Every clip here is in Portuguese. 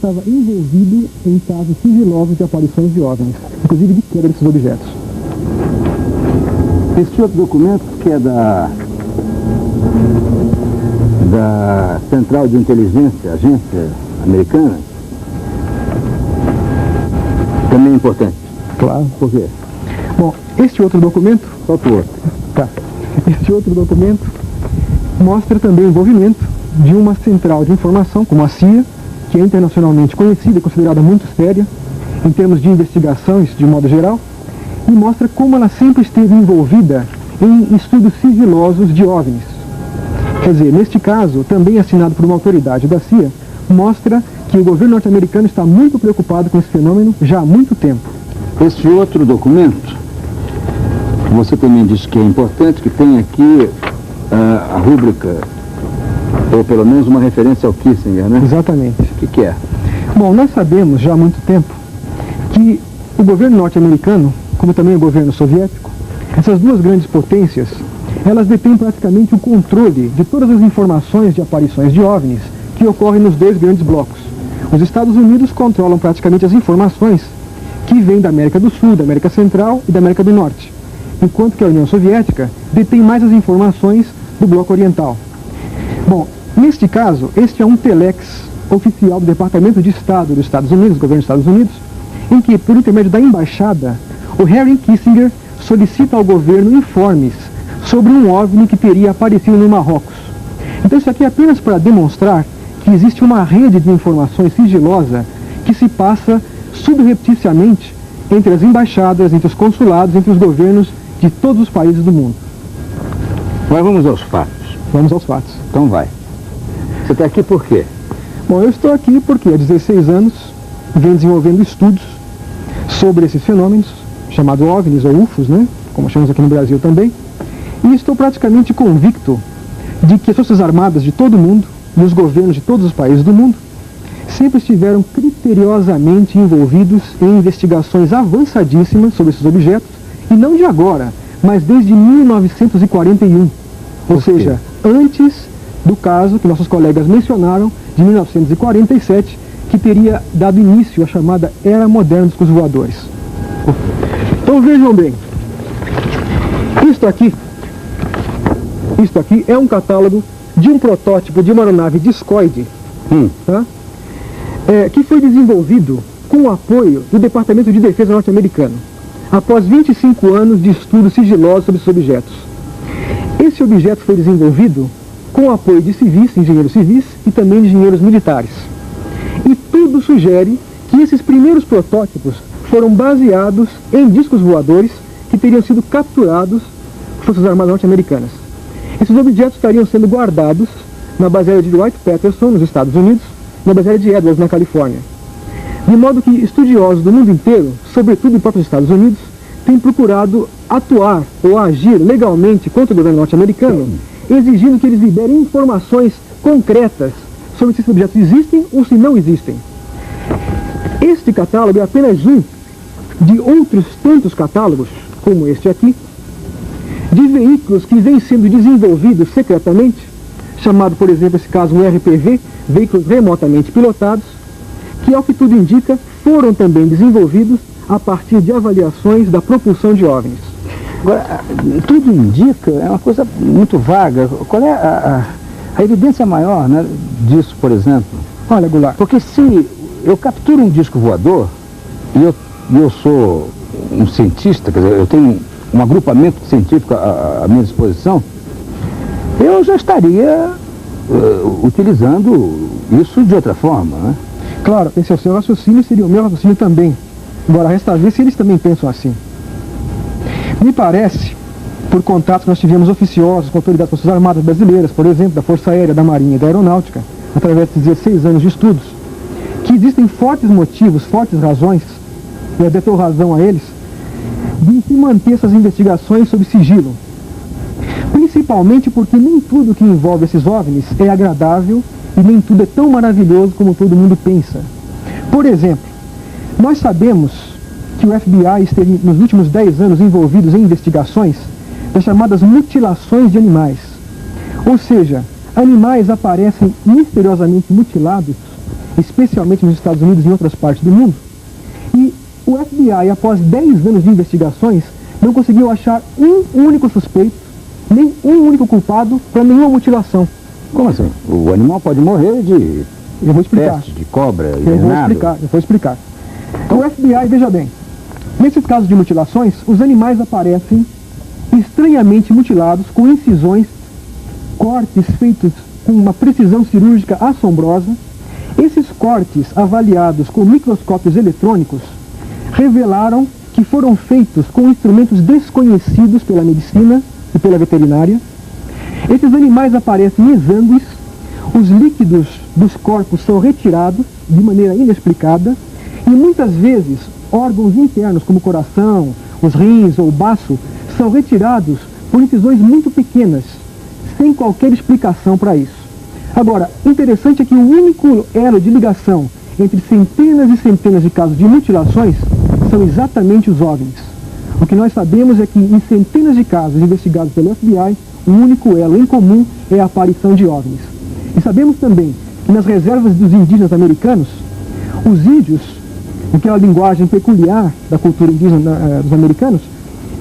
estava envolvido em casos sigilosos de aparições de OVNIs, inclusive de queda desses objetos. Esse outro documento, que é da Central de Inteligência, agência americana, também é importante. Claro. Por quê? Bom, este outro documento... Falta o outro. Tá. Este outro documento mostra também o envolvimento de uma central de informação, como a CIA, que é internacionalmente conhecida e considerada muito séria em termos de investigações de modo geral, e mostra como ela sempre esteve envolvida em estudos sigilosos de OVNIs. Quer dizer, neste caso, também assinado por uma autoridade da CIA, mostra que o governo norte-americano está muito preocupado com esse fenômeno já há muito tempo. Esse outro documento, você também disse que é importante, que tem aqui a rúbrica, ou pelo menos uma referência ao Kissinger, né? Exatamente. O que é? Bom, nós sabemos já há muito tempo que o governo norte-americano, como também o governo soviético, essas duas grandes potências, elas detêm praticamente o controle de todas as informações de aparições de OVNIs que ocorrem nos dois grandes blocos. Os Estados Unidos controlam praticamente as informações que vêm da América do Sul, da América Central e da América do Norte, enquanto que a União Soviética detém mais as informações do bloco oriental. Bom, neste caso, este é um telex oficial do Departamento de Estado dos Estados Unidos, governo dos Estados Unidos, em que, por intermédio da embaixada, o Henry Kissinger solicita ao governo informes sobre um OVNI que teria aparecido no Marrocos. Então isso aqui é apenas para demonstrar que existe uma rede de informações sigilosa que se passa subrepticiamente entre as embaixadas, entre os consulados, entre os governos de todos os países do mundo. Mas vamos aos fatos. Vamos aos fatos. Então vai. Você está aqui por quê? Bom, eu estou aqui porque há 16 anos venho desenvolvendo estudos sobre esses fenômenos, chamados OVNIs ou UFOs, né? Como chamamos aqui no Brasil também. E estou praticamente convicto de que as Forças Armadas de todo o mundo e os governos de todos os países do mundo sempre estiveram criteriosamente envolvidos em investigações avançadíssimas sobre esses objetos, e não de agora, mas desde 1941. Ou seja, antes do caso que nossos colegas mencionaram, de 1947, que teria dado início à chamada Era Moderna dos Discos Voadores. Então vejam bem, isto aqui é um catálogo de um protótipo de uma aeronave discoide, tá? Que foi desenvolvido com o apoio do Departamento de Defesa norte-americano, após 25 anos de estudos sigilosos sobre esses objetos. Esse objeto foi desenvolvido com o apoio de civis, engenheiros civis e também de engenheiros militares. E tudo sugere que esses primeiros protótipos foram baseados em discos voadores que teriam sido capturados por Forças Armadas norte-americanas. Esses objetos estariam sendo guardados na base aérea de Wright-Patterson, nos Estados Unidos, na base aérea de Edwards, na Califórnia. De modo que estudiosos do mundo inteiro, sobretudo em próprios Estados Unidos, têm procurado atuar ou agir legalmente contra o governo norte-americano, exigindo que eles liberem informações concretas sobre se esses objetos existem ou se não existem. Este catálogo é apenas um de outros tantos catálogos, como este aqui, de veículos que vêm sendo desenvolvidos secretamente, chamado, por exemplo, esse caso, um RPV, veículos remotamente pilotados, que, ao que tudo indica, foram também desenvolvidos a partir de avaliações da propulsão de OVNIs. Agora, tudo indica, é uma coisa muito vaga. Qual é a evidência maior, né, disso, por exemplo? Olha, Goulart, porque se eu capturo um disco voador e eu sou um cientista, quer dizer, eu tenho um agrupamento científico à minha disposição, eu já estaria utilizando isso de outra forma, né? Claro, esse é o seu raciocínio, seria o meu raciocínio também. Agora, resta ver se eles também pensam assim. Me parece, por contatos que nós tivemos oficiosos com autoridades das Forças Armadas brasileiras, por exemplo, da Força Aérea, da Marinha e da Aeronáutica, através de 16 anos de estudos, que existem fortes motivos, fortes razões, e eu dou razão a eles, de se manter essas investigações sob sigilo. Principalmente porque nem tudo que envolve esses OVNIs é agradável e nem tudo é tão maravilhoso como todo mundo pensa. Por exemplo, nós sabemos que o FBI esteve nos últimos 10 anos envolvidos em investigações das chamadas mutilações de animais. Ou seja, animais aparecem misteriosamente mutilados especialmente nos Estados Unidos e em outras partes do mundo. E o FBI, após 10 anos de investigações, não conseguiu achar um único suspeito, nem um único culpado para nenhuma mutilação. Como assim? O animal pode morrer de Eu vou explicar. peste, de cobra, Eu vou explicar. Então, o FBI, veja bem, nesses casos de mutilações, os animais aparecem estranhamente mutilados, com incisões, cortes feitos com uma precisão cirúrgica assombrosa. Esses cortes, avaliados com microscópios eletrônicos, revelaram que foram feitos com instrumentos desconhecidos pela medicina e pela veterinária. Esses animais aparecem exângues, os líquidos dos corpos são retirados de maneira inexplicada e muitas vezes órgãos internos como o coração, os rins ou o baço são retirados por incisões muito pequenas, sem qualquer explicação para isso. Agora, interessante é que o único elo de ligação entre centenas e centenas de casos de mutilações são exatamente os OVNIs. O que nós sabemos é que em centenas de casos investigados pelo FBI, o único elo em comum é a aparição de OVNIs. E sabemos também que nas reservas dos indígenas americanos, os índios, aquela linguagem peculiar da cultura indígena dos americanos,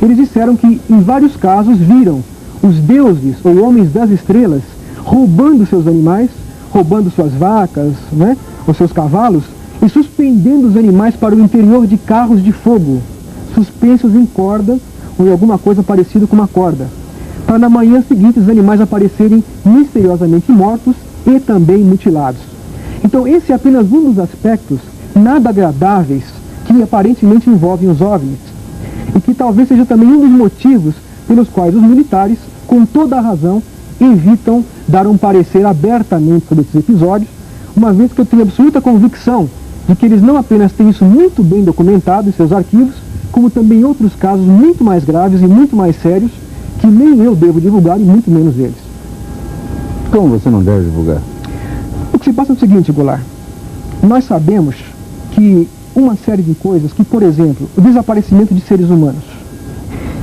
eles disseram que em vários casos viram os deuses ou homens das estrelas roubando seus animais, roubando suas vacas, né, ou seus cavalos, e suspendendo os animais para o interior de carros de fogo, suspensos em corda ou em alguma coisa parecida com uma corda, para na manhã seguinte os animais aparecerem misteriosamente mortos e também mutilados. Então esse é apenas um dos aspectos nada agradáveis que aparentemente envolvem os OVNIs, e que talvez seja também um dos motivos pelos quais os militares, com toda a razão, evitam dar um parecer abertamente sobre esses episódios, uma vez que eu tenho absoluta convicção de que eles não apenas têm isso muito bem documentado em seus arquivos, como também outros casos muito mais graves e muito mais sérios, que nem eu devo divulgar e muito menos eles. Como você não deve divulgar? O que se passa é o seguinte, Goulart. Nós sabemos que uma série de coisas, que por exemplo, o desaparecimento de seres humanos,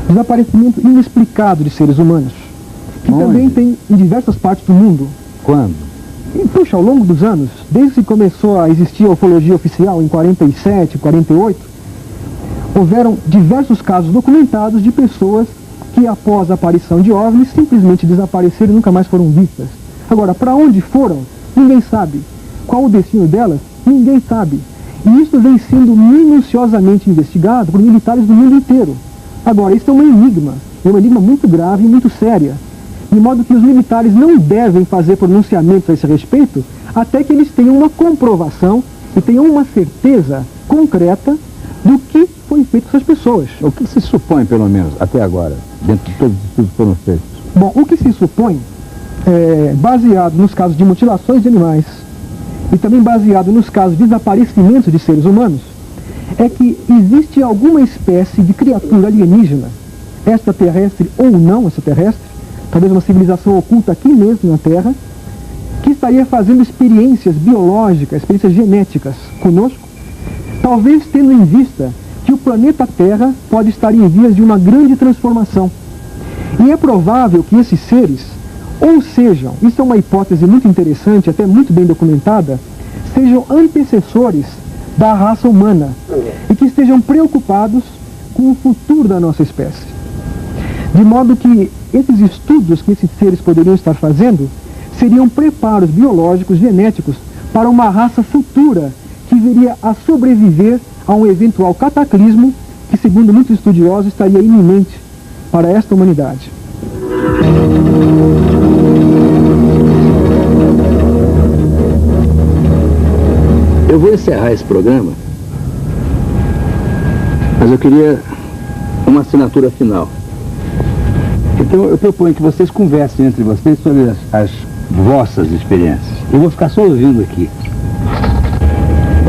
desaparecimento inexplicado de seres humanos, que Onde? também tem em diversas partes do mundo. Quando? E, puxa, ao longo dos anos, desde que começou a existir a ufologia oficial em 47, 48, houveram diversos casos documentados de pessoas que após a aparição de OVNIs simplesmente desapareceram e nunca mais foram vistas. Agora, para onde foram? Ninguém sabe. Qual o destino delas? Ninguém sabe. E isso vem sendo minuciosamente investigado por militares do mundo inteiro. Agora, isso é um enigma muito grave e muito séria, de modo que os militares não devem fazer pronunciamentos a esse respeito até que eles tenham uma comprovação e tenham uma certeza concreta do que foi feito com essas pessoas. O que se supõe, pelo menos, até agora, dentro de todos os estudos que foram feitos? Bom, o que se supõe, baseado nos casos de mutilações de animais e também baseado nos casos de desaparecimentos de seres humanos, é que existe alguma espécie de criatura alienígena, extraterrestre ou não extraterrestre, talvez uma civilização oculta aqui mesmo na Terra, que estaria fazendo experiências biológicas, experiências genéticas conosco, talvez tendo em vista que o planeta Terra pode estar em vias de uma grande transformação. E é provável que esses seres, ou sejam, isso é uma hipótese muito interessante, até muito bem documentada, sejam antecessores da raça humana e que estejam preocupados com o futuro da nossa espécie. De modo que esses estudos que esses seres poderiam estar fazendo seriam preparos biológicos, genéticos, para uma raça futura que viria a sobreviver a um eventual cataclismo que, segundo muitos estudiosos, estaria iminente para esta humanidade. Eu vou encerrar esse programa, mas eu queria uma assinatura final. Então eu proponho que vocês conversem entre vocês sobre as vossas experiências. Eu vou ficar só ouvindo aqui.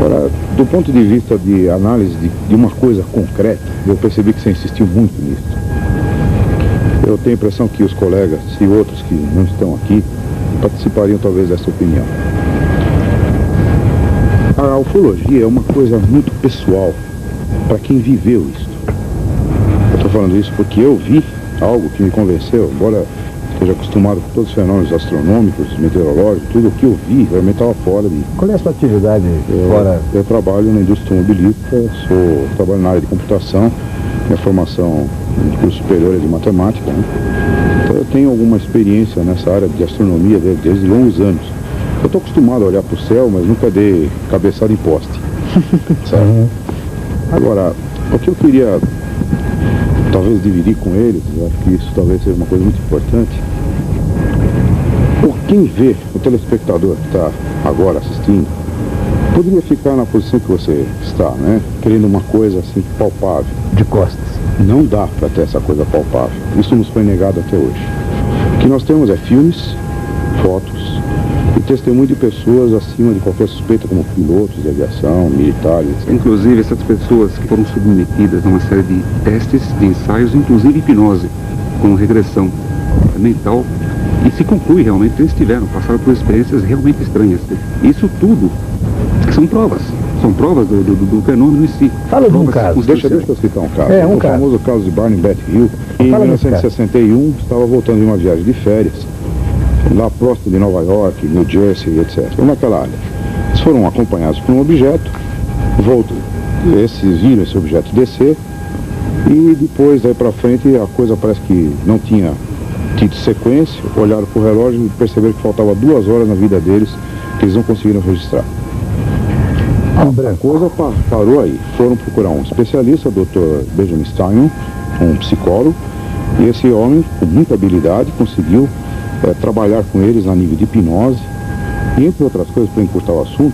Ora, do ponto de vista de análise de uma coisa concreta, eu percebi que você insistiu muito nisso. Eu tenho a impressão que os colegas e outros que não estão aqui participariam talvez dessa opinião. A ufologia é uma coisa muito pessoal para quem viveu isso. Eu estou falando isso porque eu vi algo que me convenceu, embora esteja acostumado com todos os fenômenos astronômicos, meteorológicos, tudo o que eu vi realmente estava fora de... Qual é a sua atividade fora? Eu trabalho na indústria automobilística, trabalho na área de computação, minha formação de curso superior é de matemática, né? Então eu tenho alguma experiência nessa área de astronomia desde longos anos. Eu estou acostumado a olhar para o céu, mas nunca dei cabeçada em poste. Sabe? Agora, o que eu queria talvez dividir com eles, eu acho que isso talvez seja uma coisa muito importante. Quem vê, o telespectador que está agora assistindo, poderia ficar na posição que você está, né? Querendo uma coisa assim palpável. De costas. Não dá para ter essa coisa palpável. Isso nos foi negado até hoje. O que nós temos é filmes, fotos e testemunho de pessoas acima de qualquer suspeita, como pilotos de aviação, militares. Inclusive, essas pessoas que foram submetidas a uma série de testes, de ensaios, inclusive hipnose, com regressão mental, e se conclui realmente que eles passaram por experiências realmente estranhas. Isso tudo são provas do fenômeno em si. Fala de um caso. Deixa eu citar um caso. O famoso caso de Barney Beth Hill. Em 1961, estava voltando de uma viagem de férias, lá próximo de Nova York, New Jersey, etc. Naquela área. Eles foram acompanhados por um objeto, esses viram esse objeto descer, e depois, daí para frente, a coisa parece que não tinha tido sequência, olharam para o relógio e perceberam que faltava 2 horas na vida deles, que eles não conseguiram registrar. A coisa parou aí. Foram procurar um especialista, o Dr. Benjamin Steinman, um psicólogo, e esse homem, com muita habilidade, conseguiu trabalhar com eles a nível de hipnose, e entre outras coisas, para encurtar o assunto,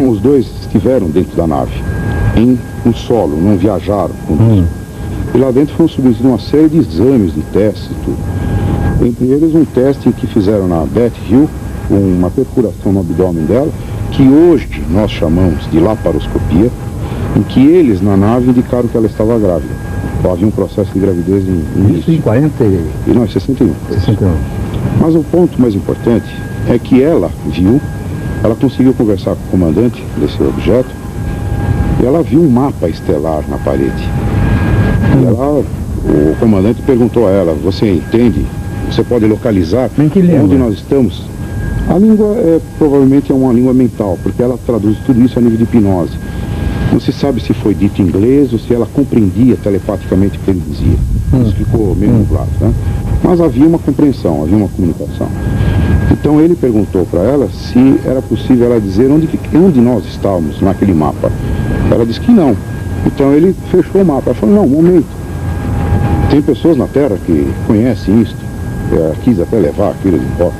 os dois estiveram dentro da nave, no solo, não viajaram com isso. E lá dentro foram submetidos uma série de exames, de testes e tudo. Entre eles um teste em que fizeram na Beth Hill, uma perfuração no abdômen dela, que hoje nós chamamos de laparoscopia, em que eles na nave indicaram que ela estava grávida. Então, havia um processo de gravidez em isso em 40 e... Não, em 61. 61. Mas o ponto mais importante é que ela conseguiu conversar com o comandante desse objeto, e ela viu um mapa estelar na parede. E o comandante perguntou a ela: você entende? Você pode localizar onde nós estamos? A língua provavelmente é uma língua mental, porque ela traduz tudo isso a nível de hipnose. Não se sabe se foi dito em inglês ou se ela compreendia telepaticamente o que ele dizia. Isso ficou meio nublado, né? Mas havia uma compreensão, havia uma comunicação. Então ele perguntou para ela se era possível ela dizer onde nós estávamos naquele mapa. Ela disse que não. Então ele fechou o mapa. Ela falou: não, um momento. Tem pessoas na Terra que conhecem isso. Quis até levar aquilo de volta.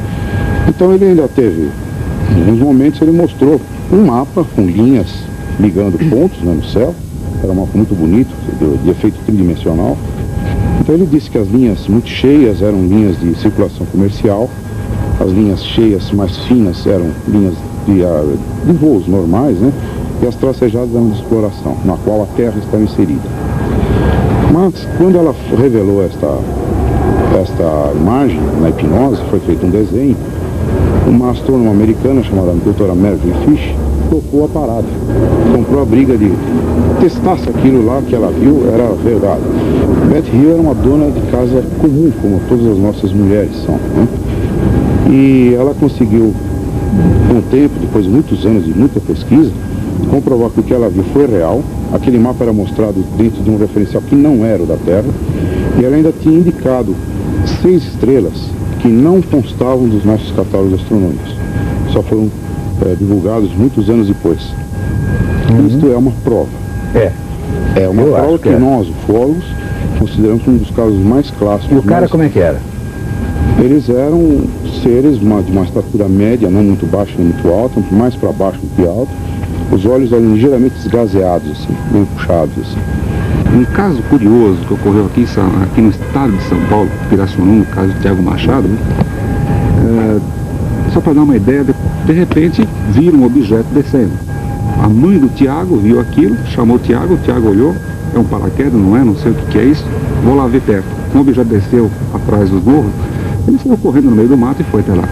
Então ele ainda teve, em alguns momentos ele mostrou um mapa com linhas ligando pontos, né, no céu. Era um mapa muito bonito, de efeito tridimensional. Então ele disse que as linhas muito cheias eram linhas de circulação comercial, as linhas cheias mais finas eram linhas de voos normais, né? E as tracejadas eram de exploração, na qual a Terra estava inserida. Mas quando ela revelou esta imagem na hipnose, foi feito um desenho, uma astrônoma americana chamada doutora Marjorie Fish tocou a parada, comprou a briga de testar se aquilo lá que ela viu era verdade. Beth Hill era uma dona de casa comum, como todas as nossas mulheres são, né? E ela conseguiu, com o tempo, depois de muitos anos de muita pesquisa, comprovar que o que ela viu foi real. Aquele mapa era mostrado dentro de um referencial que não era o da Terra, e ela ainda tinha indicado 6 estrelas que não constavam dos nossos catálogos astronômicos. Só foram divulgados muitos anos depois. Isto é uma prova. É uma prova que nós, ufólogos, consideramos um dos casos mais clássicos. E o cara como é que era? Eles eram seres de uma estatura média, não muito baixa nem muito alta, mais para baixo do que alto. Os olhos eram ligeiramente esgazeados, assim, bem puxados, assim. Um caso curioso que ocorreu aqui no estado de São Paulo, Pirassununga, no caso de Tiago Machado, né? Só para dar uma ideia, de repente viram um objeto descendo. A mãe do Tiago viu aquilo, chamou o Tiago olhou, é um paraquedas, não sei o que é isso, vou lá ver perto. Um objeto desceu atrás dos morros, ele saiu correndo no meio do mato e foi até lá.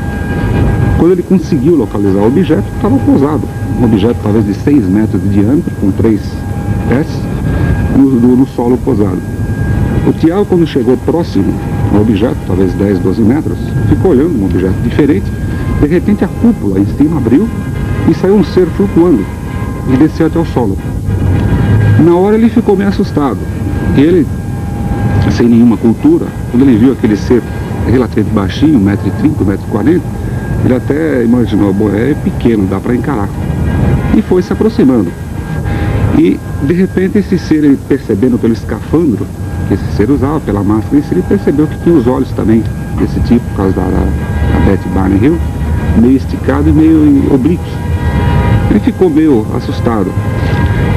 Quando ele conseguiu localizar o objeto, estava pousado. Um objeto talvez de 6 metros de diâmetro, com 3 pés, no solo pousado. O Tiago, quando chegou próximo, um objeto, talvez 10, 12 metros, ficou olhando um objeto diferente. De repente a cúpula em cima abriu e saiu um ser flutuando e desceu até o solo. Na hora ele ficou meio assustado. Ele, sem nenhuma cultura, quando ele viu aquele ser relativamente baixinho, 1,30 m, 1,40 m, ele até imaginou, bom, é pequeno, dá para encarar. E foi se aproximando. E, de repente, esse ser, ele percebendo pelo escafandro que esse ser usava, pela máscara, ele percebeu que tinha os olhos também desse tipo, por causa da Betty Barney Hill, meio esticado e meio oblíquos. Ele ficou meio assustado.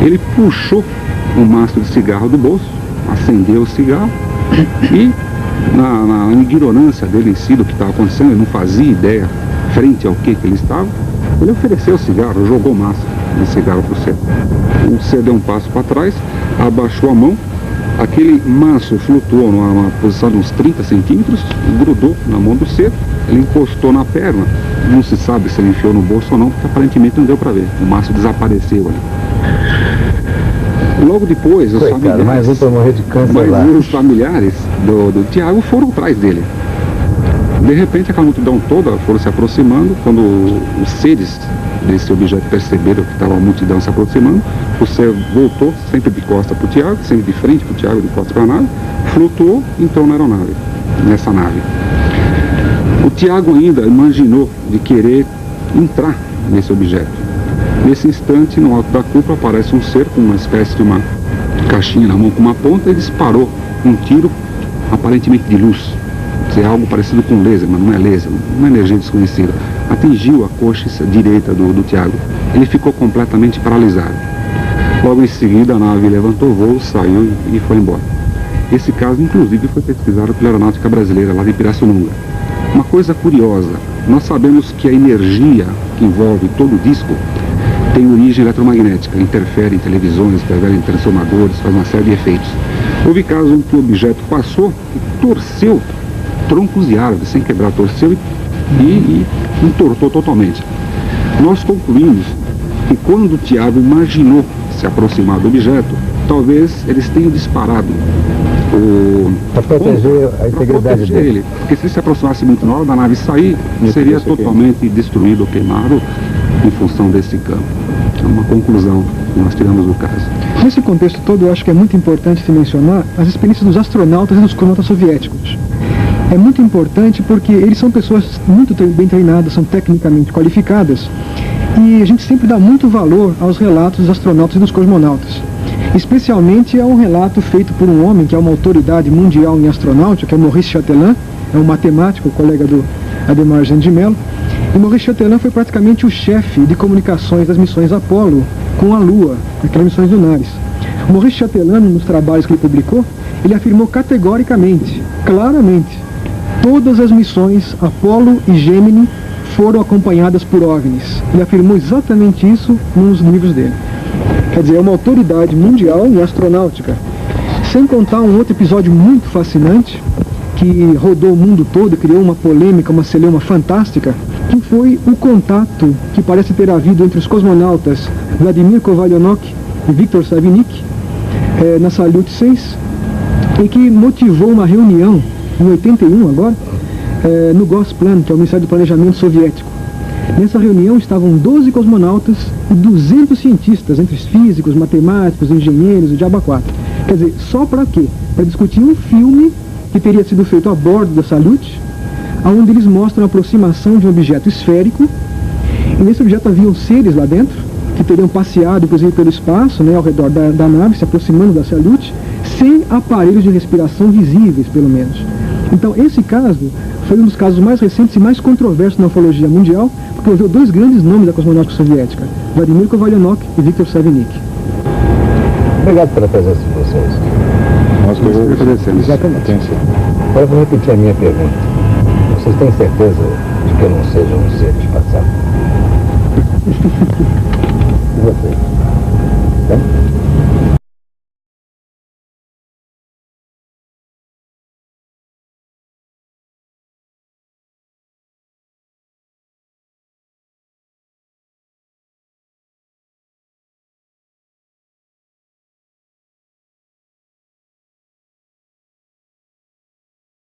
Ele puxou um maço de cigarro do bolso, acendeu o cigarro e, na ignorância dele em si do que estava acontecendo, ele não fazia ideia frente ao que ele estava, ele ofereceu o cigarro, jogou o maço de cigarro para o ser. O ser deu um passo para trás, abaixou a mão, aquele maço flutuou numa posição de uns 30 centímetros, grudou na mão do ser, ele encostou na perna, não se sabe se ele enfiou no bolso ou não, porque aparentemente não deu para ver, o maço desapareceu ali. Logo depois, os familiares, mais um para morrer de câncer lá. Os familiares do Tiago foram atrás dele. De repente, aquela multidão toda foram se aproximando. Quando os seres desse objeto perceberam que estava a multidão se aproximando, o ser voltou, sempre de costas para o Tiago, sempre de frente para o Tiago, de costas para a nave, flutuou e entrou na aeronave, nessa nave. O Tiago ainda imaginou de querer entrar nesse objeto. Nesse instante, no alto da cúpula, aparece um ser com uma espécie de uma caixinha na mão com uma ponta e disparou um tiro, aparentemente de luz. É algo parecido com laser, mas não é laser, uma energia desconhecida. Atingiu a coxa direita do Tiago. Ele ficou completamente paralisado. Logo em seguida, a nave levantou o voo, saiu e foi embora. Esse caso, inclusive, foi pesquisado pela Aeronáutica Brasileira, lá de Pirassununga. Uma coisa curiosa, nós sabemos que a energia que envolve todo o disco tem origem eletromagnética, interfere em televisões, interfere em transformadores, faz uma série de efeitos. Houve casos em que o objeto passou e torceu troncos de árvores, sem quebrar, torceu e entortou totalmente. Nós concluímos que quando o Tiago imaginou se aproximar do objeto, talvez eles tenham disparado para proteger a integridade dele. Porque se ele se aproximasse muito na hora da nave sair, seria totalmente destruído ou queimado em função desse campo. É uma conclusão que nós tiramos do caso. Nesse contexto todo, eu acho que é muito importante se mencionar as experiências dos astronautas e dos cosmonautas soviéticos. É muito importante porque eles são pessoas muito bem treinadas, são tecnicamente qualificadas, e a gente sempre dá muito valor aos relatos dos astronautas e dos cosmonautas. Especialmente a um relato feito por um homem que é uma autoridade mundial em astronáutica, que é Maurice Chatelain, é um matemático, colega do Ademar Gente de Mello. E Maurice Chatelain foi praticamente o chefe de comunicações das missões Apollo com a Lua, aquelas missões lunares. O Maurice Chatelain, nos trabalhos que ele publicou, ele afirmou categoricamente, claramente, todas as missões Apollo e Gemini foram acompanhadas por OVNIs. Ele afirmou exatamente isso nos livros dele. Quer dizer, é uma autoridade mundial em astronáutica. Sem contar um outro episódio muito fascinante, que rodou o mundo todo, criou uma polêmica, uma celeuma fantástica, que foi o contato que parece ter havido entre os cosmonautas Vladimir Kovalyonok e Viktor Savinik, na Salyut 6, e que motivou uma reunião, em 81 agora, no Gosplan, que é o Ministério do Planejamento Soviético. Nessa reunião estavam 12 cosmonautas e 200 cientistas, entre físicos, matemáticos, engenheiros e diabo 4. Quer dizer, só para quê? Para discutir um filme que teria sido feito a bordo da Salyut, onde eles mostram a aproximação de um objeto esférico, e nesse objeto haviam seres lá dentro, que teriam passeado, inclusive, pelo espaço, ao redor da nave, se aproximando da Salyut, sem aparelhos de respiração visíveis, pelo menos. Então, esse caso foi um dos casos mais recentes e mais controversos na ufologia mundial, porque envolveu dois grandes nomes da cosmonáutica soviética, Vladimir Kovalyonok e Viktor Savinik. Obrigado pela presença de vocês. Nós que agradecemos. Exatamente. Agora vou repetir a minha pergunta. Vocês têm certeza de que eu não seja um ser espacial? E vocês?